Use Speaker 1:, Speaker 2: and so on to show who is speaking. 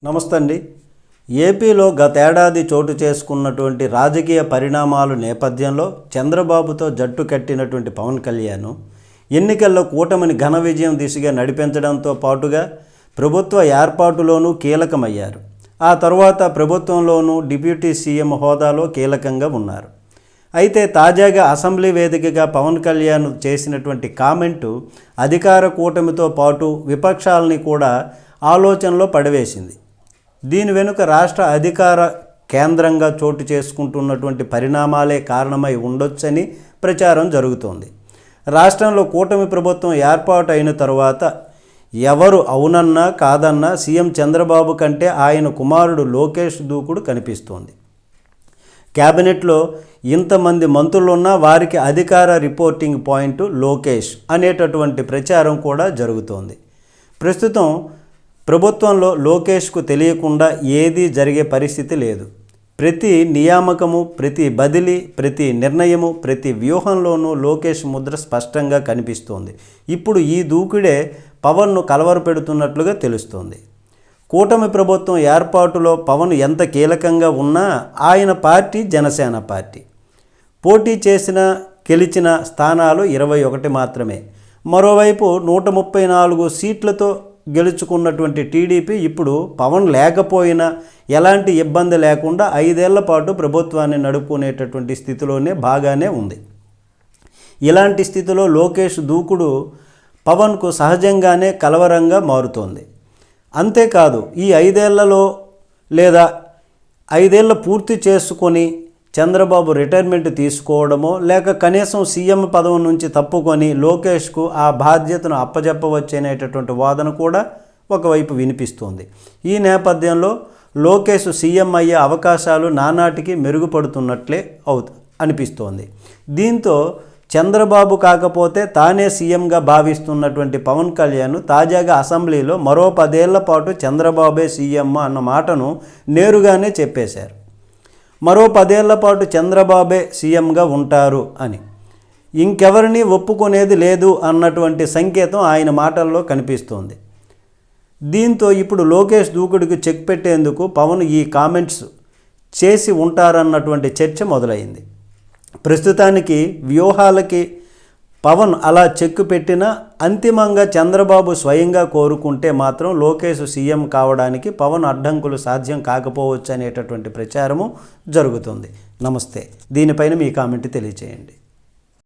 Speaker 1: నమస్తే అండి. ఏపీలో గతేడాది చోటు చేసుకున్నటువంటి రాజకీయ పరిణామాల నేపథ్యంలో చంద్రబాబుతో జట్టు కట్టినటువంటి పవన్ కళ్యాణ్ ఎన్నికల్లో కూటమిని ఘన విజయం దిశగా నడిపించడంతో పాటుగా ప్రభుత్వ ఏర్పాటులోనూ కీలకమయ్యారు. ఆ తర్వాత ప్రభుత్వంలోనూ డిప్యూటీ సీఎం హోదాలో కీలకంగా ఉన్నారు. అయితే తాజాగా అసెంబ్లీ వేదికగా పవన్ కళ్యాణ్ చేసినటువంటి కామెంటు అధికార కూటమితో పాటు విపక్షాలని కూడా ఆలోచనలో పడవేసింది. దీని వెనుక రాష్ట్ర అధికార కేంద్రంగా చోటు చేసుకుంటున్నటువంటి పరిణామాలే కారణమై ఉండొచ్చని ప్రచారం జరుగుతోంది. రాష్ట్రంలో కూటమి ప్రభుత్వం ఏర్పాటు అయిన తరువాత ఎవరు అవునన్నా కాదన్నా సీఎం చంద్రబాబు కంటే ఆయన కుమారుడు లోకేష్ దూకుడు కనిపిస్తోంది. క్యాబినెట్లో ఇంతమంది మంత్రులున్నా వారికి అధికార రిపోర్టింగ్ పాయింట్ లోకేష్ అనేటటువంటి ప్రచారం కూడా జరుగుతోంది. ప్రస్తుతం ప్రభుత్వంలో లోకేష్కు తెలియకుండా ఏదీ జరిగే పరిస్థితి లేదు. ప్రతి నియామకము, ప్రతి బదిలీ, ప్రతి నిర్ణయము, ప్రతి వ్యూహంలోనూ లోకేష్ ముద్ర స్పష్టంగా కనిపిస్తోంది. ఇప్పుడు ఈ దూకుడే పవన్ను కలవరపెడుతున్నట్లుగా తెలుస్తోంది. కూటమి ప్రభుత్వం ఏర్పాటులో పవన్ ఎంత కీలకంగా ఉన్నా ఆయన పార్టీ జనసేన పార్టీ. పోటీ చేసిన గెలిచిన స్థానాలు 21 మాత్రమే. మరోవైపు 134 సీట్లతో గెలుచుకున్నటువంటి టీడీపీ ఇప్పుడు పవన్ లేకపోయినా ఎలాంటి ఇబ్బంది లేకుండా 5 ఏళ్ల పాటు ప్రభుత్వాన్ని నడుపుకునేటటువంటి స్థితిలోనే బాగానే ఉంది. ఇలాంటి స్థితిలో లోకేష్ దూకుడు పవన్కు సహజంగానే కలవరంగా మారుతోంది. అంతేకాదు ఈ 5 ఏళ్లలో లేదా 5 ఏళ్ళు పూర్తి చేసుకొని చంద్రబాబు రిటైర్మెంట్ తీసుకోవడమో లేక కనీసం సీఎం పదవి నుంచి తప్పుకొని లోకేష్కు ఆ బాధ్యతను అప్పజెప్పవచ్చనేటటువంటి వాదన కూడా ఒకవైపు వినిపిస్తోంది. ఈ నేపథ్యంలో లోకేష్ సీఎం అయ్యే అవకాశాలు నానాటికి మెరుగుపడుతున్నట్లే అనిపిస్తోంది. దీంతో చంద్రబాబు కాకపోతే తానే సీఎంగా భావిస్తున్నటువంటి పవన్ కళ్యాణ్ తాజాగా అసెంబ్లీలో మరో 10 ఏళ్ల పాటు చంద్రబాబే సీఎం అన్న మాటను నేరుగానే చెప్పేశారు. మరో 10 ఏళ్ల పాటు చంద్రబాబే సీఎంగా ఉంటారు అని, ఇంకెవరిని ఒప్పుకునేది లేదు అన్నటువంటి సంకేతం ఆయన మాటల్లో కనిపిస్తోంది. దీంతో ఇప్పుడు లోకేష్ దూకుడికి చెక్ పెట్టేందుకు పవన్ ఈ కామెంట్స్ చేసి ఉంటారన్నటువంటి చర్చ మొదలైంది. ప్రస్తుతానికి వ్యూహాలకి పవన్ అలా చెక్కు పెట్టినా అంతిమంగా చంద్రబాబు స్వయంగా కోరుకుంటే మాత్రం లోకేష్ సీఎం కావడానికి పవన్ అడ్డంకులు సాధ్యం కాకపోవచ్చు అనేటటువంటి ప్రచారము జరుగుతుంది. నమస్తే. దీనిపైన మీ కామెంట్ తెలియచేయండి.